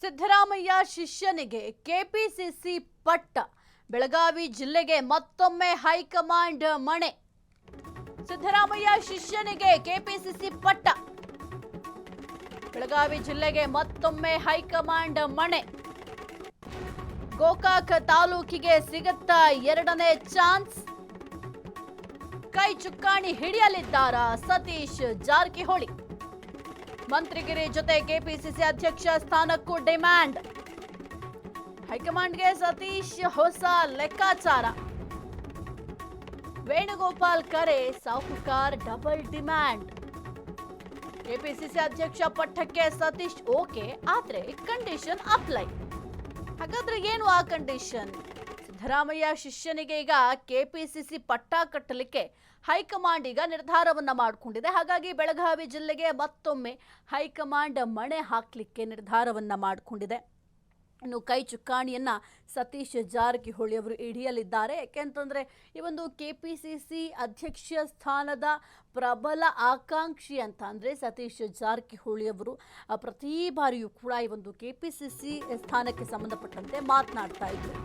ಸಿದ್ದರಾಮಯ್ಯ ಶಿಷ್ಯನಿಗೆ ಕೆಪಿಸಿಸಿ ಪಟ್ಟ. ಬೆಳಗಾವಿ ಜಿಲ್ಲೆಗೆ ಮತ್ತೊಮ್ಮೆ ಹೈಕಮಾಂಡ್ ಮಣೆ. ಸಿದ್ದರಾಮಯ್ಯ ಶಿಷ್ಯನಿಗೆ ಕೆಪಿಸಿಸಿ ಪಟ್ಟ. ಬೆಳಗಾವಿ ಜಿಲ್ಲೆಗೆ ಮತ್ತೊಮ್ಮೆ ಹೈಕಮಾಂಡ್ ಮಣೆ. ಗೋಕಾಕ್ ತಾಲೂಕಿಗೆ ಸಿಗುತ್ತಾ ಎರಡನೇ ಚಾನ್ಸ್? ಕೈ ಚುಕ್ಕಾಣಿ ಹಿಡಿಯಲಿದ್ದಾರಾ ಸತೀಶ್ ಜಾರಕಿಹೊಳಿ? ಮಂತ್ರಿಗಿರಿ ಜೊತೆ ಕೆಪಿಸಿಸಿ ಅಧ್ಯಕ್ಷ ಸ್ಥಾನಕ್ಕೂ ಡಿಮ್ಯಾಂಡ್. ಹೈಕಮಾಂಡ್ಗೆ ಸತೀಶ್ ಹೊಸ ಲೆಕ್ಕಾಚಾರ. ವೇಣುಗೋಪಾಲ್ ಕರೆ, ಸಾಹುಕಾರ್ ಡಬಲ್ ಡಿಮ್ಯಾಂಡ್. ಕೆಪಿಸಿಸಿ ಅಧ್ಯಕ್ಷ ಪಟ್ಟಕ್ಕೆ ಸತೀಶ್ ಓಕೆ, ಆದ್ರೆ ಕಂಡೀಷನ್ ಅಪ್ಲೈ. ಹಾಗಾದ್ರೆ ಏನು ಆ ಕಂಡೀಷನ್? ಸಿದ್ದರಾಮಯ್ಯ ಶಿಷ್ಯನಿಗೆ ಈಗ ಕೆಪಿಸಿಸಿ ಪಟ್ಟ ಕಟ್ಟಲಿಕ್ಕೆ ಹೈಕಮಾಂಡ್ ಈಗ ನಿರ್ಧಾರವನ್ನ ಮಾಡಿಕೊಂಡಿದೆ. ಹಾಗಾಗಿ ಬೆಳಗಾವಿ ಜಿಲ್ಲೆಗೆ ಮತ್ತೊಮ್ಮೆ ಹೈಕಮಾಂಡ್ ಮಣೆ ಹಾಕಲಿಕ್ಕೆ ನಿರ್ಧಾರವನ್ನ ಮಾಡಿಕೊಂಡಿದೆ. ಇನ್ನು ಕೈ ಚುಕ್ಕಾಣಿಯನ್ನ ಸತೀಶ್ ಜಾರಕಿಹೊಳಿ ಅವರು ಹಿಡಿಯಲಿದ್ದಾರೆ. ಯಾಕೆಂತಂದ್ರೆ ಈ ಒಂದು ಕೆಪಿಸಿಸಿ ಅಧ್ಯಕ್ಷ ಸ್ಥಾನದ ಪ್ರಬಲ ಆಕಾಂಕ್ಷಿ ಅಂತ ಅಂದ್ರೆ ಸತೀಶ್ ಜಾರಕಿಹೊಳಿ ಅವರು ಪ್ರತಿ ಬಾರಿಯೂ ಕೂಡ ಈ ಒಂದು ಕೆಪಿಸಿಸಿ ಸ್ಥಾನಕ್ಕೆ ಸಂಬಂಧಪಟ್ಟಂತೆ ಮಾತನಾಡ್ತಾ ಇದ್ರು.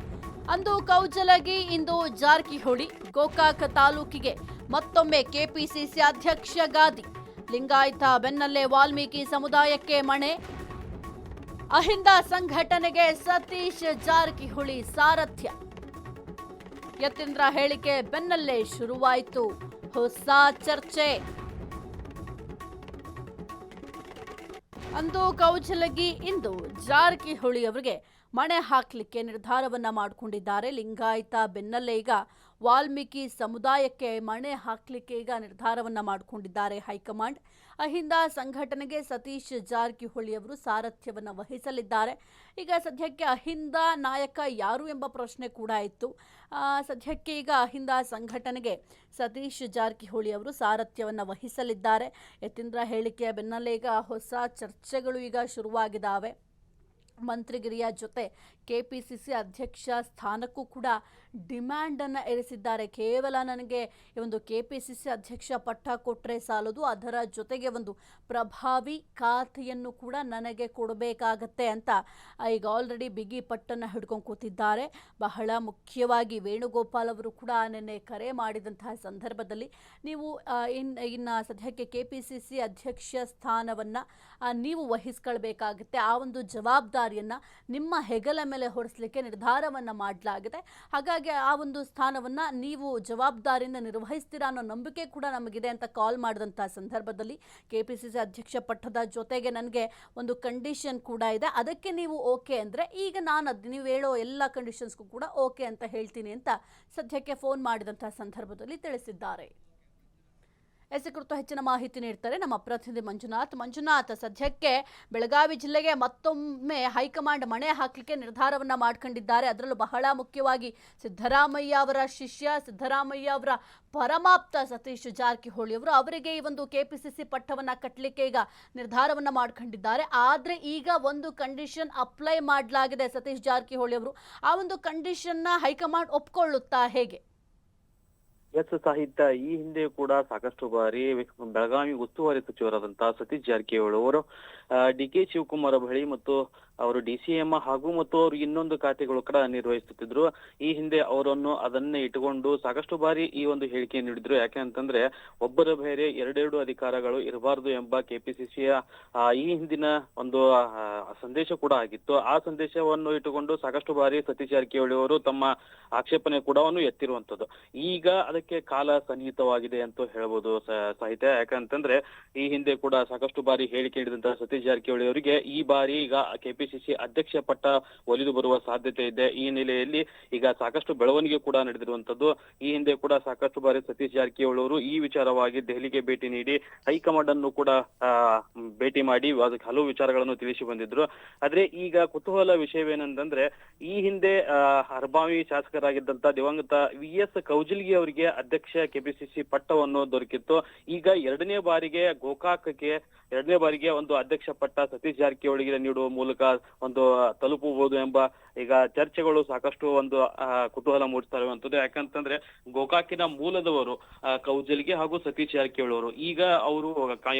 ಅಂದು ಕೌಜಲಗಿ, ಇಂದು ಜಾರಕಿಹೊಳಿ. ಗೋಕಾಕ್ ತಾಲೂಕಿಗೆ ಮತ್ತೊಮ್ಮೆ ಕೆಪಿಸಿಸಿ ಅಧ್ಯಕ್ಷ ಗಾದಿ. ಲಿಂಗಾಯತ ಬೆನ್ನಲ್ಲೇ ವಾಲ್ಮೀಕಿ ಸಮುದಾಯಕ್ಕೆ ಮಣೆ. ಅಹಿಂದ ಸಂಘಟನೆಗೆ ಸತೀಶ್ ಜಾರಕಿಹೊಳಿ ಸಾರಥ್ಯ. ಯತೀಂದ್ರ ಹೇಳಿಕೆ ಬೆನ್ನಲ್ಲೇ ಶುರುವಾಯಿತು ಹೊಸ ಚರ್ಚೆ. ಅಂದು ಕೌಜಲಗಿ, ಇಂದು ಜಾರಕಿಹೊಳಿ ಅವರಿಗೆ ಮಣೆ ಹಾಕಲಿಕ್ಕೆ ನಿರ್ಧಾರವನ್ನ ಮಾಡಿಕೊಂಡಿದ್ದಾರೆ. ಲಿಂಗಾಯತ ಬೆನ್ನಲ್ಲೇ ಈಗ ವಾಲ್ಮೀಕಿ ಸಮುದಾಯಕ್ಕೆ ಮಣೆ ಹಾಕಲಿಕ್ಕೆ ಈಗ ನಿರ್ಧಾರವನ್ನ ಮಾಡಿಕೊಂಡಿದ್ದಾರೆ ಹೈಕಮಾಂಡ್. ಅಹಿಂದ ಸಂಘಟನೆಗೆ ಸತೀಶ್ ಜಾರಕಿಹೊಳಿ ಅವರು ಸಾರಥ್ಯವನ್ನು ವಹಿಸಲಿದ್ದಾರೆ. ಈಗ ಸದ್ಯಕ್ಕೆ ಅಹಿಂದ ನಾಯಕ ಯಾರು ಎಂಬ ಪ್ರಶ್ನೆ ಕೂಡ ಇತ್ತು. ಸದ್ಯಕ್ಕೆ ಈಗ ಅಹಿಂದ ಸಂಘಟನೆಗೆ ಸತೀಶ್ ಜಾರಕಿಹೊಳಿ ಅವರು ಸಾರಥ್ಯವನ್ನು ವಹಿಸಲಿದ್ದಾರೆ. ಯತೀಂದ್ರ ಹೇಳಿಕೆಯ ಬೆನ್ನಲ್ಲೇ ಈಗ ಹೊಸ ಚರ್ಚೆಗಳು ಈಗ ಶುರುವಾಗಿದ್ದಾವೆ. ಮಂತ್ರಿಗಿರಿಯ ಜೊತೆ ಕೆಪಿಸಿಸಿ ಅಧ್ಯಕ್ಷ ಸ್ಥಾನಕ್ಕೂ ಕೂಡ ಡಿಮ್ಯಾಂಡನ್ನು ಇರಿಸಿದ್ದಾರೆ. ಕೇವಲ ನನಗೆ ಈ ಒಂದು ಕೆಪಿಸಿಸಿ ಅಧ್ಯಕ್ಷ ಪಟ್ಟ ಕೊಟ್ಟರೆ ಸಾಲದು, ಅದರ ಜೊತೆಗೆ ಒಂದು ಪ್ರಭಾವಿ ಖಾತೆಯನ್ನು ಕೂಡ ನನಗೆ ಕೊಡಬೇಕಾಗತ್ತೆ ಅಂತ ಈಗ ಆಲ್ರೆಡಿ ಬಿಗಿ ಪಟ್ಟನ್ನು ಹಿಡ್ಕೊಂಡು ಕೂತಿದ್ದಾರೆ. ಬಹಳ ಮುಖ್ಯವಾಗಿ ವೇಣುಗೋಪಾಲ್ ಅವರು ಕೂಡ ನಿನ್ನೆ ಕರೆ ಮಾಡಿದಂತಹ ಸಂದರ್ಭದಲ್ಲಿ ನೀವು ಇನ್ನು ಸದ್ಯಕ್ಕೆ ಕೆಪಿಸಿಸಿ ಅಧ್ಯಕ್ಷ ಸ್ಥಾನವನ್ನು ನೀವು ವಹಿಸ್ಕೊಳ್ಬೇಕಾಗುತ್ತೆ. ಆ ಒಂದು ಜವಾಬ್ದಾರಿಯನ್ನು ನಿಮ್ಮ ಹೆಗಲ ಮೇಲೆ ಹೊರಿಸಲಿಕ್ಕೆ ನಿರ್ಧಾರವನ್ನು ಮಾಡಲಾಗಿದೆ. ಹಾಗಾಗಿ ಆ ಒಂದು ಸ್ಥಾನವನ್ನ ನೀವು ಜವಾಬ್ದಾರಿಯಿಂದ ನಿರ್ವಹಿಸ್ತೀರಾ ಅನ್ನೋ ನಂಬಿಕೆ ಕೂಡ ನಮಗಿದೆ ಅಂತ ಕಾಲ್ ಮಾಡಿದಂತಹ ಸಂದರ್ಭದಲ್ಲಿ ಕೆಪಿಸಿಸಿ ಅಧ್ಯಕ್ಷ ಪಟ್ಟದ ಜೊತೆಗೆ ನನಗೆ ಒಂದು ಕಂಡೀಷನ್ ಕೂಡ ಇದೆ, ಅದಕ್ಕೆ ನೀವು ಓಕೆ ಅಂದರೆ ಈಗ ನಾನು ನೀವು ಹೇಳೋ ಎಲ್ಲ ಕಂಡೀಷನ್ಸ್ಗೂ ಕೂಡ ಓಕೆ ಅಂತ ಹೇಳ್ತೀನಿ ಅಂತ ಸದ್ಯಕ್ಕೆ ಫೋನ್ ಮಾಡಿದಂತಹ ಸಂದರ್ಭದಲ್ಲಿ ತಿಳಿಸಿದ್ದಾರೆ. ಎಸ್ ಕುರಿತು ಹೆಚ್ಚಿನ ಮಾಹಿತಿ ನೀಡ್ತಾರೆ ನಮ್ಮ ಪ್ರತಿನಿಧಿ ಮಂಜುನಾಥ್. ಸದ್ಯಕ್ಕೆ ಬೆಳಗಾವಿ ಜಿಲ್ಲೆಗೆ ಮತ್ತೊಮ್ಮೆ ಹೈಕಮಾಂಡ್ ಮಣೆ ಹಾಕಲಿಕ್ಕೆ ನಿರ್ಧಾರವನ್ನ ಮಾಡ್ಕೊಂಡಿದ್ದಾರೆ. ಅದರಲ್ಲೂ ಬಹಳ ಮುಖ್ಯವಾಗಿ ಸಿದ್ದರಾಮಯ್ಯ ಅವರ ಶಿಷ್ಯ, ಸಿದ್ದರಾಮಯ್ಯ ಅವರ ಪರಮಾಪ್ತ ಸತೀಶ್ ಜಾರಕಿಹೊಳಿ ಅವರು, ಅವರಿಗೆ ಈ ಒಂದು ಕೆಪಿಸಿಸಿ ಪಟ್ಟವನ್ನ ಕಟ್ಟಲಿಕ್ಕೆ ಈಗ ನಿರ್ಧಾರವನ್ನ ಮಾಡ್ಕೊಂಡಿದ್ದಾರೆ. ಆದ್ರೆ ಈಗ ಒಂದು ಕಂಡೀಷನ್ ಅಪ್ಲೈ ಮಾಡಲಾಗಿದೆ ಸತೀಶ್ ಜಾರಕಿಹೊಳಿ ಅವರು. ಆ ಒಂದು ಕಂಡೀಷನ್ನ ಹೈಕಮಾಂಡ್ ಒಪ್ಕೊಳ್ಳುತ್ತಾ, ಹೇಗೆ? ಎಸ್ ಸಾಹಿತ್ಯ, ಈ ಹಿಂದೆ ಕೂಡ ಸಾಕಷ್ಟು ಬಾರಿ ಬೆಳಗಾವಿ ಉಸ್ತುವಾರಿ ಸಚಿವರಾದಂತಹ ಸತೀಶ್ ಜಾರಕಿಹೊಳಿ ಅವರು ಡಿ.ಕೆ. ಶಿವಕುಮಾರ್ ಬಳಿ ಮತ್ತು ಅವರು ಡಿ.ಸಿ.ಎಂ ಹಾಗೂ ಮತ್ತು ಅವರು ಇನ್ನೊಂದು ಖಾತೆಗಳು ಕೂಡ ನಿರ್ವಹಿಸುತ್ತಿದ್ರು. ಈ ಹಿಂದೆ ಅವರನ್ನು ಅದನ್ನೇ ಇಟ್ಟುಕೊಂಡು ಸಾಕಷ್ಟು ಬಾರಿ ಈ ಒಂದು ಹೇಳಿಕೆ ನೀಡಿದ್ರು. ಯಾಕೆ ಅಂತಂದ್ರೆ ಒಬ್ಬರ ಬೇರೆ ಎರಡೆರಡು ಅಧಿಕಾರಗಳು ಇರಬಾರದು ಎಂಬ ಕೆಪಿಸಿಸಿಯ ಈ ಹಿಂದಿನ ಒಂದು ಸಂದೇಶ ಕೂಡ ಆಗಿತ್ತು. ಆ ಸಂದೇಶವನ್ನು ಇಟ್ಟುಕೊಂಡು ಸಾಕಷ್ಟು ಬಾರಿ ಸತೀಶ್ ಜಾರಕಿಹೊಳಿ ಅವರು ತಮ್ಮ ಆಕ್ಷೇಪಣೆ ಕೂಡ ಎತ್ತಿರುವಂತದ್ದು. ಈಗ ಅದಕ್ಕೆ ಕಾಲ ಸನ್ನಿಹಿತವಾಗಿದೆ ಅಂತ ಹೇಳ್ಬೋದು ಸಾಹಿತ್ಯ. ಯಾಕಂತಂದ್ರೆ ಈ ಹಿಂದೆ ಕೂಡ ಸಾಕಷ್ಟು ಬಾರಿ ಹೇಳಿಕೆ ನೀಡಿದಂತಹ ಸತೀಶ್ ಜಾರಕಿಹೊಳಿ ಅವರಿಗೆ ಈ ಬಾರಿ ಈಗ ಕೆಪಿಸಿಸಿ ಅಧ್ಯಕ್ಷ ಪಟ್ಟ ಒಲಿದು ಬರುವ ಸಾಧ್ಯತೆ ಇದೆ. ಈ ನೆಲೆಯಲ್ಲಿ ಈಗ ಸಾಕಷ್ಟು ಬೆಳವಣಿಗೆ ಕೂಡ ನಡೆದಿರುವಂತದ್ದು. ಈ ಹಿಂದೆ ಕೂಡ ಸಾಕಷ್ಟು ಬಾರಿ ಸತೀಶ್ ಜಾರಕಿಹೊಳಿ ಅವರು ಈ ವಿಚಾರವಾಗಿ ದೆಹಲಿಗೆ ಭೇಟಿ ನೀಡಿ ಹೈಕಮಾಂಡ್ ಅನ್ನು ಕೂಡ ಭೇಟಿ ಮಾಡಿ ಹಲವು ವಿಚಾರಗಳನ್ನು ತಿಳಿಸಿ ಬಂದಿದ್ರು. ಆದ್ರೆ ಈಗ ಕುತೂಹಲ ವಿಷಯವೇನೆಂತಂದ್ರೆ ಈ ಹಿಂದೆ ಅರ್ಬಾವಿ ಶಾಸಕರಾಗಿದ್ದಂತ ದಿವಂಗತ ವಿ.ಎಸ್. ಕೌಜಲ್ಗಿ ಅವರಿಗೆ ಅಧ್ಯಕ್ಷ ಕೆಪಿಸಿಸಿ ಪಟ್ಟವನ್ನು ದೊರಕಿತ್ತು. ಈಗ ಎರಡನೇ ಬಾರಿಗೆ ಗೋಕಾಕ್ಗೆ ಒಂದು ಅಧ್ಯಕ್ಷ ಪಟ್ಟ ಸತೀಶ್ ಜಾರಕಿಹೊಳಿಗೆ ನೀಡುವ ಮೂಲಕ ಒಂದು ತಲುಪಬಹುದು ಎಂಬ ಈಗ ಚರ್ಚೆಗಳು ಸಾಕಷ್ಟು ಒಂದು ಕುತೂಹಲ ಮೂಡಿಸ್ತಾ ಇರುವಂತದ್ದು. ಯಾಕಂತಂದ್ರೆ ಗೋಕಾಕಿನ ಮೂಲದವರು ಕೌಜಲ್ಗಿ ಹಾಗೂ ಸತೀಶ್ ಜಾರಕಿಹೊಳಿ ಅವರು ಈಗ ಅವರು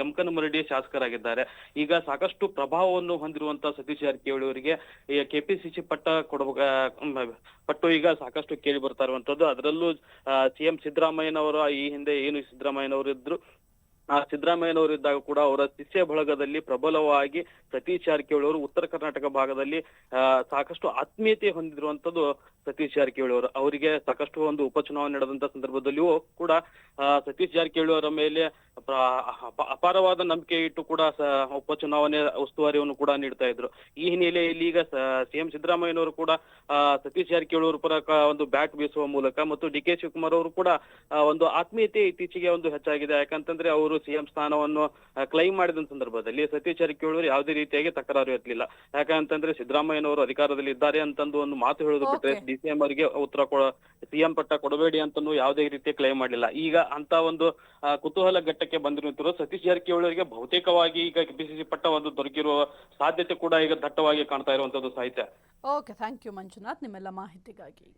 ಯಮಕನಮರಡಿ ಶಾಸಕರಾಗಿದ್ದಾರೆ. ಈಗ ಸಾಕಷ್ಟು ಪ್ರಭಾವವನ್ನು ಹೊಂದಿರುವಂತಹ ಸತೀಶ್ ಜಾರಕಿಹೊಳಿ ಅವರಿಗೆ ಕೆಪಿಸಿಸಿ ಪಟ್ಟು ಈಗ ಸಾಕಷ್ಟು ಕೇಳಿ ಬರ್ತಾ ಇರುವಂತದ್ದು. ಅದರಲ್ಲೂ ಸಿಎಂ ಸಿದ್ದರಾಮಯ್ಯನವರ ಈ ಹಿಂದೆ ಏನು ಸಿದ್ದರಾಮಯ್ಯನವರು ಇದ್ರು, ಆ ಸಿದ್ದರಾಮಯ್ಯನವರು ಇದ್ದಾಗ ಕೂಡ ಅವರ ಶಿಷ್ಯ ಬಳಗದಲ್ಲಿ ಪ್ರಬಲವಾಗಿ ಸತೀಶ್ ಜಾರಕಿಹೊಳಿ ಅವರು ಉತ್ತರ ಕರ್ನಾಟಕ ಭಾಗದಲ್ಲಿ ಸಾಕಷ್ಟು ಆತ್ಮೀಯತೆ ಹೊಂದಿರುವಂತದ್ದು ಸತೀಶ್ ಜಾರಕಿಹೊಳಿ ಅವರು. ಅವರಿಗೆ ಸಾಕಷ್ಟು ಒಂದು ಉಪಚುನಾವಣೆ ನಡೆದಂತ ಸಂದರ್ಭದಲ್ಲಿಯೂ ಕೂಡ ಸತೀಶ್ ಜಾರಕಿಹೊಳಿ ಅವರ ಮೇಲೆ ಅಪಾರವಾದ ನಂಬಿಕೆ ಇಟ್ಟು ಕೂಡ ಉಪಚುನಾವಣೆ ಉಸ್ತುವಾರಿಯನ್ನು ಕೂಡ ನೀಡ್ತಾ ಇದ್ರು. ಈ ಹಿನ್ನೆಲೆಯಲ್ಲಿ ಈಗ ಸಿಎಂ ಸಿದ್ದರಾಮಯ್ಯನವರು ಕೂಡ ಸತೀಶ್ ಜಾರಕಿಹೊಳಿ ಅವರ ಪರ ಒಂದು ಬ್ಯಾಟ್ ಬೀಸುವ ಮೂಲಕ ಮತ್ತು ಡಿ ಕೆ ಶಿವಕುಮಾರ್ ಅವರು ಕೂಡ ಒಂದು ಆತ್ಮೀಯತೆ ಇತ್ತೀಚೆಗೆ ಒಂದು ಹೆಚ್ಚಾಗಿದೆ. ಯಾಕಂತಂದ್ರೆ ಅವರು ಸಿಎಂ ಸ್ಥಾನವನ್ನು ಕ್ಲೈಮ್ ಮಾಡಿದ ಸಂದರ್ಭದಲ್ಲಿ ಸತೀಶ್ ಜಾರಕಿಹೊಳಿ ಅವರು ಯಾವುದೇ ರೀತಿಯಾಗಿ ತಕರಾರು ಎತ್ತಲಿಲ್ಲ. ಯಾಕಂತಂದ್ರೆ ಸಿದ್ದರಾಮಯ್ಯನವರು ಅಧಿಕಾರದಲ್ಲಿ ಇದ್ದಾರೆ ಅಂತಂದು ಒಂದು ಮಾತು ಹೇಳೋದು ಬಿಟ್ರೆ ಡಿಸಿಎಂ ಅವರಿಗೆ ಸಿಎಂ ಪಟ್ಟ ಕೊಡಬೇಡಿ ಅಂತನೂ ಯಾವುದೇ ರೀತಿಯ ಕ್ಲೈಮ್ ಮಾಡಲಿಲ್ಲ. ಈಗ ಅಂತ ಒಂದು ಕುತೂಹಲ ಘಟ್ಟಕ್ಕೆ ಬಂದಿರುವಂತರು ಸತೀಶ್ ಜಾರಕಿಹೊಳಿ ಅವರಿಗೆ ಬಹುತೇಕವಾಗಿ ಈಗ ಕೆಪಿಸಿಸಿ ಪಟ್ಟ ಒಂದು ದೊರಕಿರುವ ಸಾಧ್ಯತೆ ಕೂಡ ಈಗ ದಟ್ಟವಾಗಿ ಕಾಣ್ತಾ ಇರುವಂತದ್ದು ಸಾಹಿತ್ಯ. ಓಕೆ, ಥ್ಯಾಂಕ್ ಯು ಮಂಜುನಾಥ್ ನಿಮ್ಮೆಲ್ಲ ಮಾಹಿತಿಗಾಗಿ.